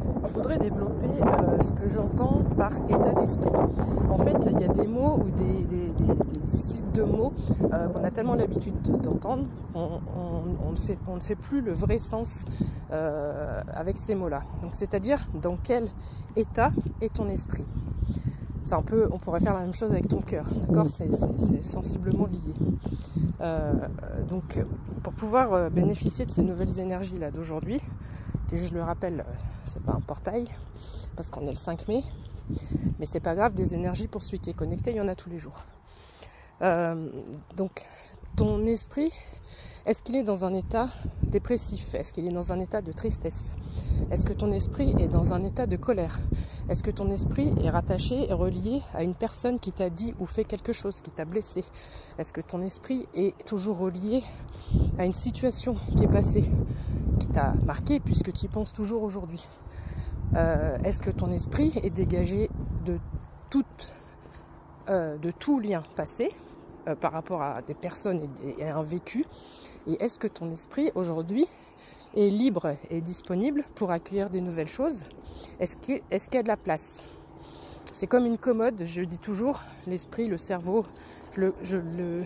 Je voudrais développer ce que j'entends par état d'esprit. En fait, il y a des mots ou des suites de mots qu'on a tellement l'habitude d'entendre on ne fait plus le vrai sens avec ces mots-là. Donc, c'est-à-dire, dans quel état est ton esprit? On pourrait faire la même chose avec ton cœur, d'accord? C'est sensiblement lié. Donc, pour pouvoir bénéficier de ces nouvelles énergies-là d'aujourd'hui, et je le rappelle, c'est pas un portail, parce qu'on est le 5 mai, mais c'est pas grave, des énergies pour celui qui est connecté, il y en a tous les jours. Donc, ton esprit, est-ce qu'il est dans un état dépressif? Est-ce qu'il est dans un état de tristesse? Est-ce que ton esprit est dans un état de colère? Est-ce que ton esprit est rattaché et relié à une personne qui t'a dit ou fait quelque chose, qui t'a blessé? Est-ce que ton esprit est toujours relié à une situation qui est passée, qui t'a marqué puisque tu y penses toujours aujourd'hui? Est-ce que ton esprit est dégagé de tout lien passé par rapport à des personnes et à un vécu? Et est-ce que ton esprit aujourd'hui est libre et disponible pour accueillir des nouvelles choses? Est-ce qu'il y a de la place? C'est comme une commode, je dis toujours, l'esprit, le cerveau, je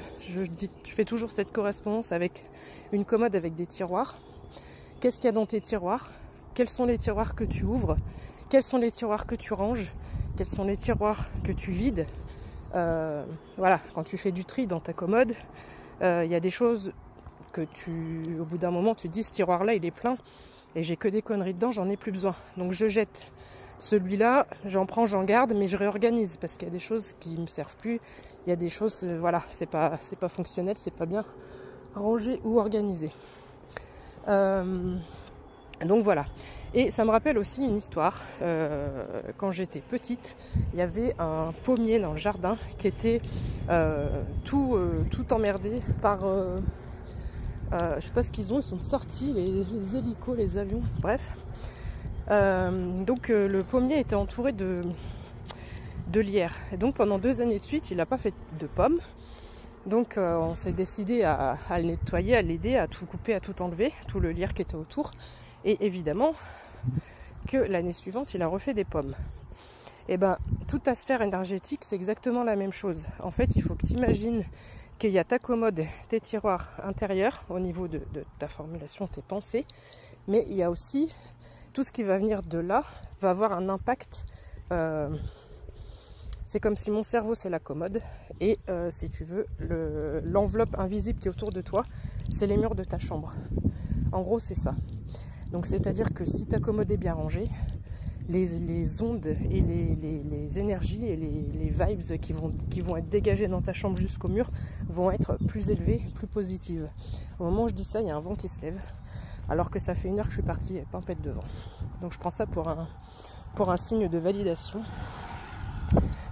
fais toujours cette correspondance avec une commode avec des tiroirs. Qu'est-ce qu'il y a dans tes tiroirs? Quels sont les tiroirs que tu ouvres? Quels sont les tiroirs que tu ranges? Quels sont les tiroirs que tu vides? Voilà, quand tu fais du tri dans ta commode, il y a des choses que au bout d'un moment, tu te dis, ce tiroir-là, il est plein et j'ai que des conneries dedans, j'en ai plus besoin. Donc je jette celui-là, j'en prends, j'en garde, mais je réorganise parce qu'il y a des choses qui ne me servent plus. Il y a des choses, voilà, c'est pas fonctionnel, c'est pas bien rangé ou organisé. Donc voilà. Et ça me rappelle aussi une histoire. Quand j'étais petite, il y avait un pommier dans le jardin qui était tout emmerdé par... je sais pas ce qu'ils ont, ils sont sortis, les hélicos, les avions, bref. Donc le pommier était entouré de lierre. Et donc pendant 2 années de suite, il n'a pas fait de pommes. Donc on s'est décidé à le nettoyer, à l'aider, à tout couper, à tout enlever, tout le lierre qui était autour. Et évidemment que l'année suivante, il a refait des pommes. Et bien, toute ta sphère énergétique, c'est exactement la même chose. En fait, il faut que tu imagines qu'il y a ta commode, tes tiroirs intérieurs au niveau de ta formulation, tes pensées. Mais il y a aussi tout ce qui va venir de là, va avoir un impact. C'est comme si mon cerveau, c'est la commode. Et si tu veux, l'enveloppe invisible qui est autour de toi, c'est les murs de ta chambre. En gros, c'est ça. Donc, c'est-à-dire que si ta commode est bien rangée, les ondes et les énergies et les vibes qui vont être dégagées dans ta chambre jusqu'au mur vont être plus élevées, plus positives. Au moment où je dis ça, il y a un vent qui se lève, alors que ça fait 1 heure que je suis partie et tempête de vent. Donc je prends ça pour un signe de validation.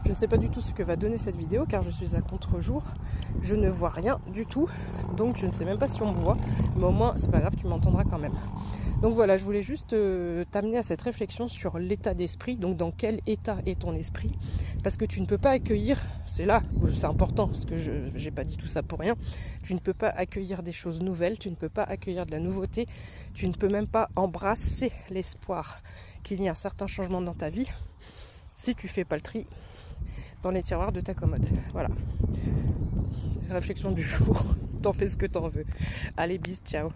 Je ne sais pas du tout ce que va donner cette vidéo car je suis à contre-jour. Je ne vois rien du tout, donc je ne sais même pas si on me voit, mais au moins c'est pas grave, tu m'entendras quand même. Donc voilà, je voulais juste t'amener à cette réflexion sur l'état d'esprit, donc dans quel état est ton esprit, parce que tu ne peux pas accueillir, c'est là où c'est important, parce que je n'ai pas dit tout ça pour rien, tu ne peux pas accueillir des choses nouvelles, tu ne peux pas accueillir de la nouveauté, tu ne peux même pas embrasser l'espoir qu'il y ait un certain changement dans ta vie si tu fais pas le tri dans les tiroirs de ta commode. Voilà. Réflexion du jour, t'en fais ce que t'en veux. Allez, bis, ciao.